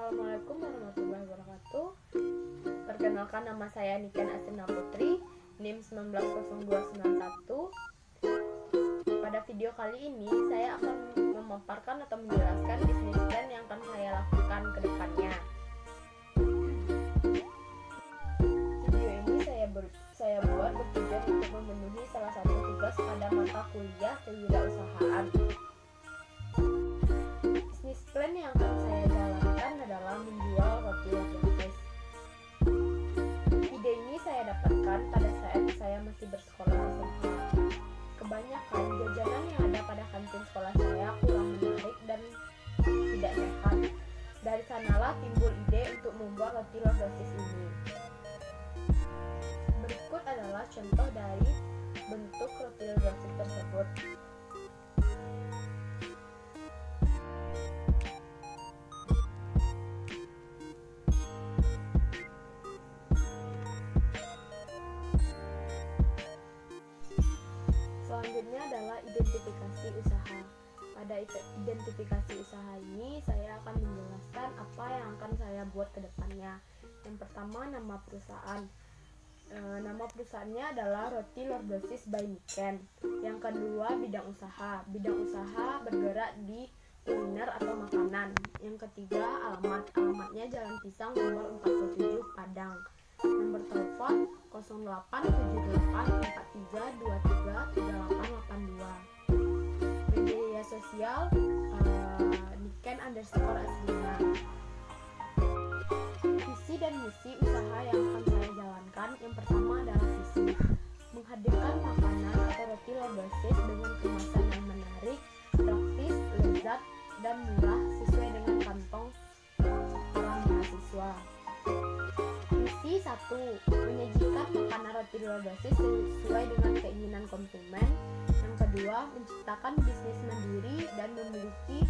Assalamualaikum warahmatullahi wabarakatuh. Perkenalkan, nama saya Niken Astina Putri, NIM 190291. Pada video kali ini saya akan memaparkan atau menjelaskan bisnis plan yang akan saya lakukan ke depannya. Video ini saya buat bertujuan untuk memenuhi salah satu tugas pada mata kuliah kewirausahaan. Bisnis plan yang akan saya jalankan adalah menjual roti lodosis. Ide ini saya dapatkan pada saat saya masih bersekolah SMA. Kebanyakan jajanan yang ada pada kantin sekolah saya kurang menarik dan tidak sehat. Dari sanalah timbul ide untuk membuat roti lodosis ini. Berikut adalah contoh dari bentuk roti lodosis tersebut. Selanjutnya adalah identifikasi usaha. Pada identifikasi usaha ini saya akan menjelaskan apa yang akan saya buat ke depannya. Yang pertama, nama perusahaan. Nama perusahaannya adalah Roti Lodosis by Niken. Yang kedua, bidang usaha. Bidang usaha bergerak di kuliner atau makanan. Yang ketiga, alamat. Alamatnya Jalan Pisang nomor 47 Padang. Nomor telepon 087843233882. Media sosial Niken_Aslina. Visi dan misi usaha yang akan saya jalankan. Yang pertama adalah visi, menghadirkan makanan atau roti lodosis dengan kemasan yang menarik, praktis, lezat, dan murah sesuai dengan kantong para mahasiswa. Misi 1, menyajikan makanan roti lodosis sesuai dengan keinginan konsumen. Yang kedua, menciptakan bisnis mandiri dan memiliki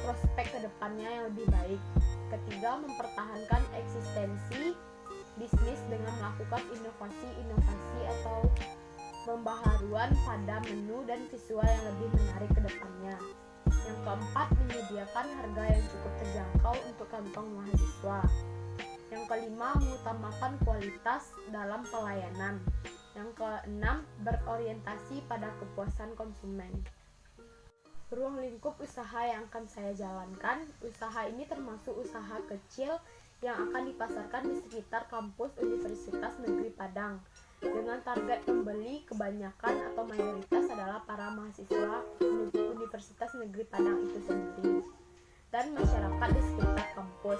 prospek kedepannya yang lebih baik. Ketiga, mempertahankan eksistensi bisnis dengan melakukan inovasi atau pembaharuan pada menu dan visual yang lebih menarik ke depannya. Yang keempat, menyediakan harga yang cukup terjangkau untuk kantong mahasiswa. Yang kelima, mengutamakan kualitas dalam pelayanan. Yang keenam, berorientasi pada kepuasan konsumen. Ruang lingkup usaha yang akan saya jalankan. Usaha ini termasuk usaha kecil yang akan dipasarkan di sekitar kampus Universitas Negeri Padang, dengan target pembeli kebanyakan atau mayoritas adalah para mahasiswa Universitas Negeri Padang itu sendiri dan masyarakat di sekitar kampus,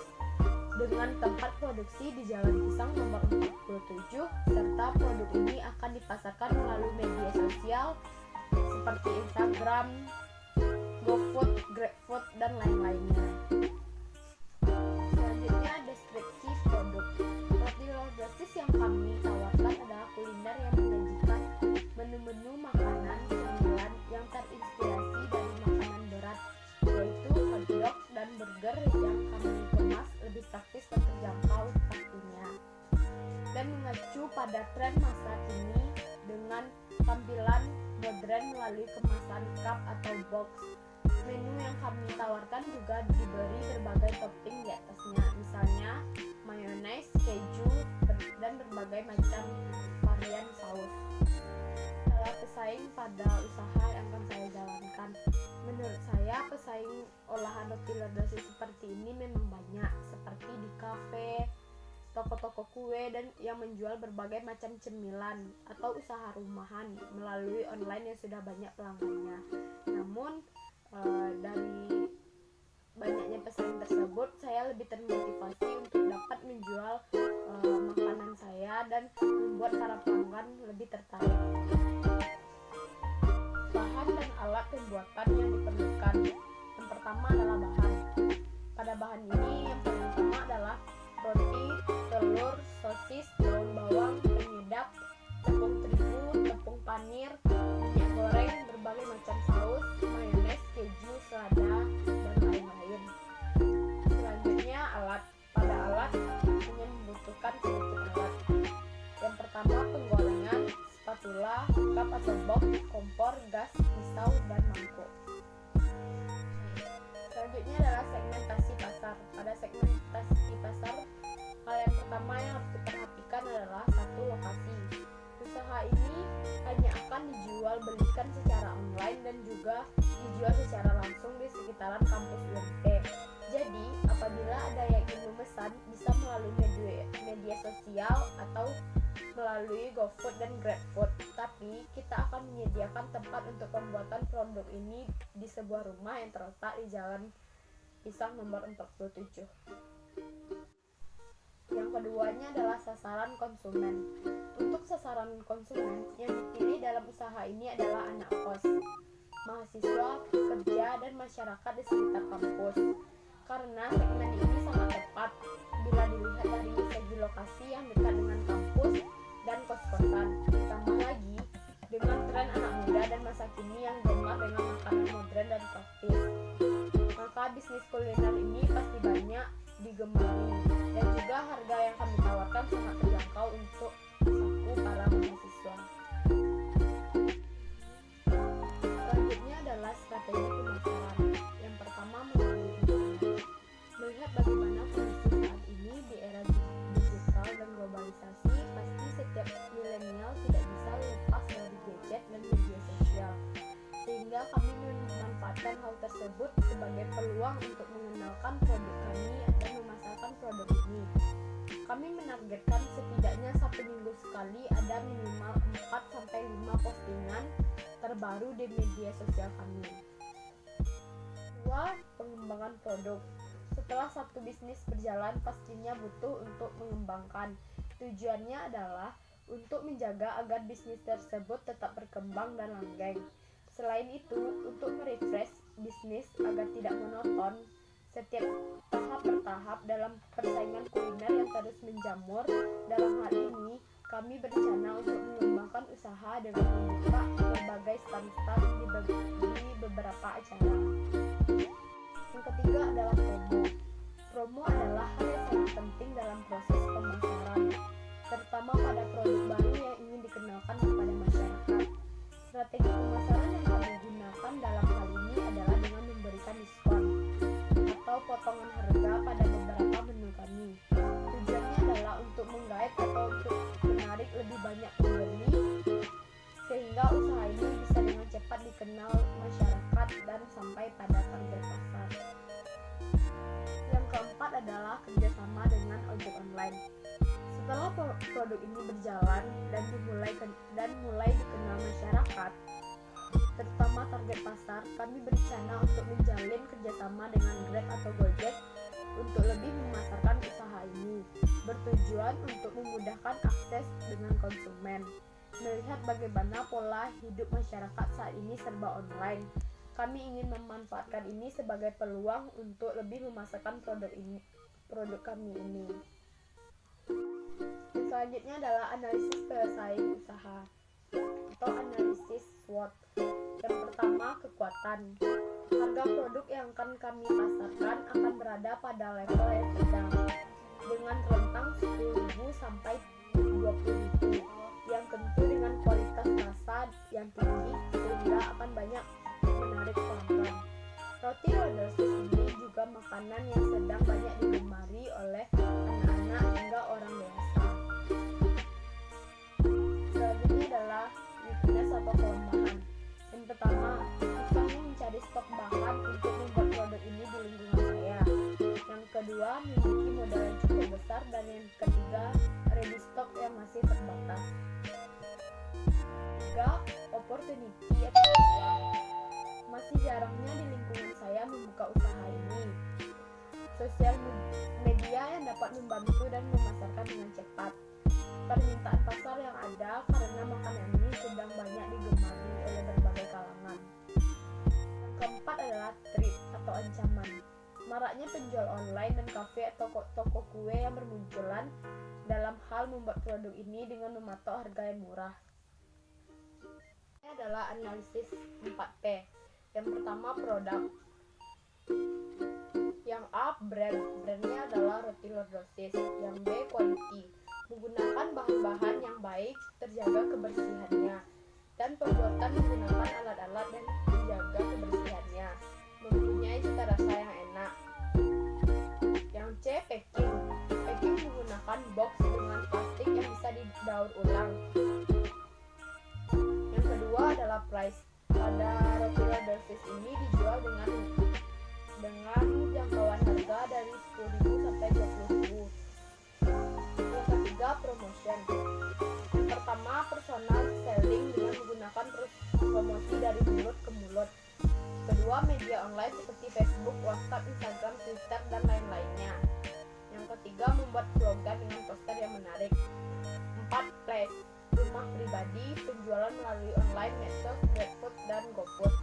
dengan tempat produksi di Jalan Pisang nomor 47, serta produk ini akan dipasarkan melalui media sosial seperti Instagram, GoFood, GrabFood, dan lain-lainnya. Selanjutnya, deskripsi produk. Roti lodosis yang kami tawarkan adalah kuliner yang menyajikan menu-menu makanan cemilan yang terinspirasi dari makanan berat, yaitu hotdog dan burger yang kami kemas lebih praktis dan terjangkau pastinya, dan mengacu pada tren masa kini dengan tampilan modern melalui kemasan cup atau box. Menu yang kami tawarkan juga diberi berbagai topping di atasnya, misalnya mayones, keju, dan berbagai macam varian saus. Adalah pesaing pada usaha yang akan saya jalankan. Menurut saya, pesaing olahan roti lodosis seperti ini memang banyak, seperti di kafe, toko-toko kue, dan yang menjual berbagai macam cemilan atau usaha rumahan melalui online yang sudah banyak pelanggannya. Namun dari banyaknya pesaing tersebut, saya lebih termotivasi untuk dapat menjual makanan saya dan membuat para pelanggan lebih tertarik. Bahan dan alat pembuatan yang diperlukan. Yang pertama adalah bahan. Pada bahan ini yang paling utama adalah roti, telur, sosis, daun bawang, penyedap, tepung terigu, tepung panir, minyak goreng, berbagai macam saus, mayones, keju, selada, dan lain-lain. Selanjutnya, alat. Pada alat hanya membutuhkan sedikit alat. Yang pertama, penggorengan, spatula, cup atau box, kompor, gas, pisau, dan mangkuk. Selanjutnya adalah segmentasi pasar. Pada segmentasi diperjualbelikan secara online dan juga dijual secara langsung di sekitaran kampus UMT. Jadi, apabila ada yang ingin memesan, bisa melalui media sosial atau melalui GoFood dan GrabFood. Tapi, kita akan menyediakan tempat untuk pembuatan produk ini di sebuah rumah yang terletak di Jalan Pisang nomor 47. Yang keduanya adalah sasaran konsumen. Untuk sasaran konsumen yang dipilih dalam usaha ini adalah anak kos, mahasiswa, pekerja, dan masyarakat di sekitar kampus. Karena segmen ini sangat tepat bila dilihat dari segi lokasi yang dekat dengan kampus dan kos-kosan. Ditambah lagi dengan tren anak muda dan masa kini yang gemar dengan makanan modern dan praktis, maka bisnis kuliner ini pasti banyak digemari, dan juga harga yang kami tawarkan sangat terjangkau untuk saku para mahasiswa. Selanjutnya adalah strategi pemasaran. Yang pertama, melalui internet. Melihat bagaimana kondisi saat ini di era digital dan globalisasi, pasti setiap milenial tidak bisa lepas dari gadget dan media sosial, sehingga kami memanfaatkan hal tersebut sebagai peluang untuk mengenalkan produk kami dan memasarkan produk ini. Kami menargetkan setidaknya 1 minggu sekali ada minimal 4-5 postingan terbaru di media sosial kami. 2. Pengembangan produk. Setelah satu bisnis berjalan, pastinya butuh untuk mengembangkan. Tujuannya adalah untuk menjaga agar bisnis tersebut tetap berkembang dan langgeng. Selain itu, untuk merefresh bisnis agar tidak monoton setiap tahap per tahap dalam persaingan kuliner yang terus menjamur. Dalam hal ini, kami berencana untuk mengembangkan usaha dengan membuka berbagai stand-stand di beberapa acara. Yang ketiga adalah promo. Promo adalah hal yang sangat penting dalam proses pemasaran, terutama pada produk baru yang ingin dikenalkan kepada masyarakat. Strategi pemasaran yang kami gunakan dalam hal ini adalah dengan memberikan diskon atau potongan harga pada beberapa menu kami. Tujuannya adalah untuk menggait atau untuk menarik lebih banyak pembeli, sehingga usaha ini bisa dengan cepat dikenal masyarakat dan sampai pada target pasar. Yang keempat adalah kerjasama dengan ojek online. Setelah produk ini berjalan dan mulai dikenal masyarakat, terutama target pasar, kami berencana untuk menjalin kerjasama dengan Grab atau Gojek untuk lebih memasarkan usaha ini, bertujuan untuk memudahkan akses dengan konsumen. Melihat bagaimana pola hidup masyarakat saat ini serba online, kami ingin memanfaatkan ini sebagai peluang untuk lebih memasarkan produk kami ini. Selanjutnya adalah analisis pesaing usaha atau analisis SWOT. Yang pertama, kekuatan. Harga produk yang akan kami pasarkan akan berada pada level yang sedang dengan rentang 10.000 sampai 20.000, yang tentu dengan kualitas rasa yang tinggi sehingga akan banyak menarik pelanggan. Roti lodosis ini juga makanan yang sedang banyak digemari oleh anak-anak hingga orang dewasa. Selanjutnya adalah weakness atau kelemahan. Yang pertama, susahnya mencari stok bahan untuk membuat produk ini di lingkungan saya. Yang kedua, memiliki modal yang cukup besar, dan yang ketiga, ready stock yang masih terbatas. Tiga, opportunity atau peluang. Masih jarangnya di lingkungan saya membuka usaha ini. Sosial media yang dapat membantu dan memasarkan dengan cepat. Permintaan pasar yang ada karena makanan ini sedang banyak digemari oleh berbagai kalangan. Yang keempat adalah threat atau ancaman. Maraknya penjual online dan kafe atau toko kue yang bermunculan dalam hal membuat produk ini dengan mematok harga yang murah. Ini adalah analisis 4P. Yang pertama, produk. Yang A, brandnya adalah roti lodosis. Yang B, quality, menggunakan bahan-bahan yang baik, terjaga kebersihannya, dan pembuatan menggunakan alat-alat dan menjaga kebersihannya, mempunyai cita rasa yang enak. Yang C, packing menggunakan box dengan plastik yang bisa didaur ulang. Yang kedua adalah pada roti lodosis ini dijual dengan jangkauan harga dari 10.000 sampai 20.000. Yang ketiga, promotion. Yang pertama, personal selling dengan menggunakan promosi dari mulut ke mulut. Kedua, media online seperti Facebook, WhatsApp, Instagram, Twitter, dan lain-lainnya. Yang ketiga, membuat slogan dengan poster yang menarik. 4. Place, rumah pribadi, penjualan melalui online, medsos, GrabFood, dan GoFood.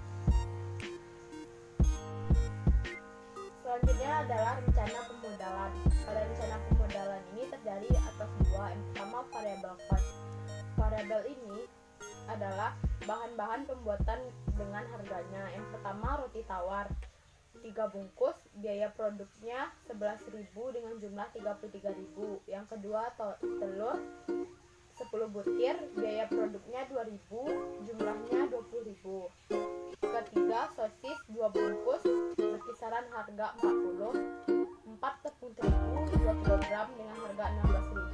Selanjutnya adalah rencana pemodalan. Pada rencana pemodalan ini terdiri atas dua. Yang pertama, variable cost. Variable ini adalah bahan-bahan pembuatan dengan harganya. Yang pertama, roti tawar 3 bungkus, biaya produknya 11.000 dengan jumlah 33.000. Yang kedua, telur 10 butir, biaya produknya 2.000, jumlahnya 20.000. Ketiga, sosis 2 bungkus, berkisaran harga 40. 4, tepung terigu 2 kg dengan harga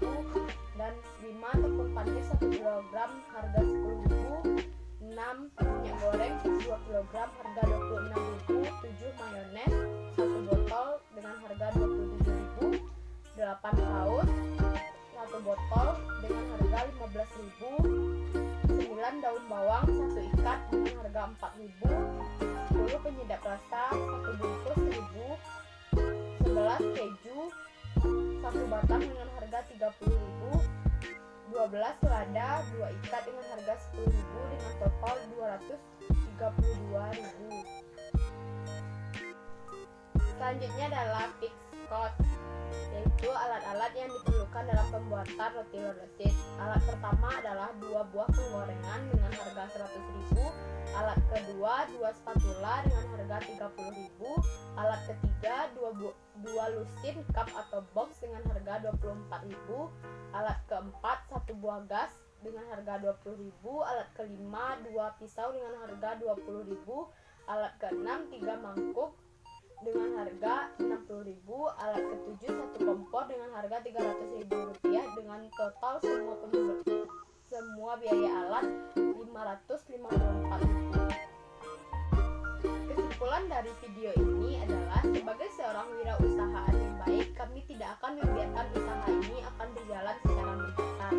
16.000. Dan 5, tepung panis 1 kg harga 10.000. 6, minyak goreng 2 kg harga 26.000. 7, mayones 1 botol dengan harga 27.000. 8, saus 1 botol dengan harga 15.000. 9, daun bawang 1 ikat dengan harga 4.000. 10, penyedap rasa 1 bungkus 1.000. 11, keju 1 batang dengan harga 30.000. 12, selada 2 ikat dengan harga 10.000 dengan total 232.000. Selanjutnya adalah fixed cost, yaitu alat-alat yang diperlukan dalam pembuatan roti lodosis. Alat pertama adalah 2 buah penggorengan dengan harga 100.000. Alat kedua 2 spatula dengan harga 30.000. Alat ketiga 2 lusin cup atau box dengan harga 24.000. Alat keempat 1 buah gas dengan harga 20.000. Alat kelima 2 pisau dengan harga 20.000. Alat keenam 3 mangkuk dengan harga 60.000. Alat ketujuh 1 kompor dengan harga 300.000 rupiah dengan total semua biaya alat 554.000. Kesimpulan dari video ini adalah, sebagai seorang wirausahaan yang baik, kami tidak akan membiarkan usaha ini akan berjalan secara mendatar.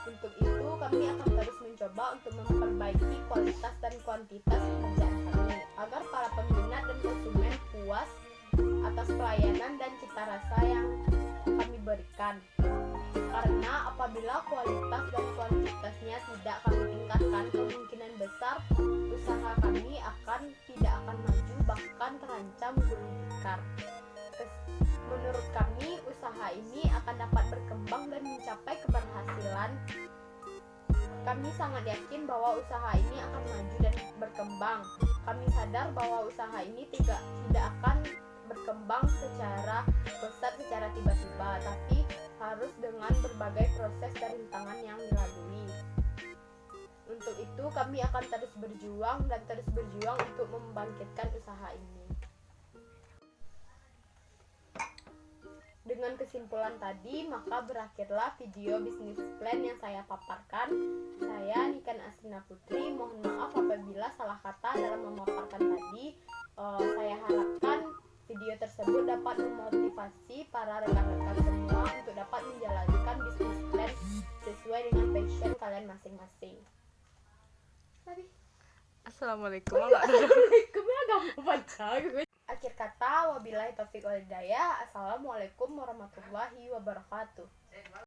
Untuk itu, kami akan terus mencoba untuk memperbaiki kualitas dan kuantitas pekerjaan kami, agar para peminat dan konsumen puas atas pelayanan dan cita rasa yang kami berikan. Karena apabila kualitas dan kuantitasnya tidak kami tingkatkan, kemungkinan besar usaha kami tidak akan maju, bahkan terancam gulung tikar. Menurut kami, usaha ini akan dapat berkembang dan mencapai keberhasilan. Kami sangat yakin bahwa usaha ini akan maju dan berkembang. Kami sadar bahwa usaha ini tidak akan berkembang secara pesat, secara tiba-tiba, tapi harus dengan berbagai proses dan rintangan yang dilalui. Untuk itu, kami akan terus berjuang untuk membangkitkan usaha ini. Dengan kesimpulan tadi, maka berakhirlah video bisnis plan yang saya paparkan. Saya Niken Asrina Putri, mohon maaf apabila salah kata dalam memaparkan tadi. Saya harapkan video tersebut dapat memotivasi para rekan-rekan semua untuk dapat menjalankan bisnis plan sesuai dengan passion kalian masing-masing. Assalamualaikum. Akhir kata, wabillahi taufiq wal hidayah. Assalamualaikum warahmatullahi wabarakatuh.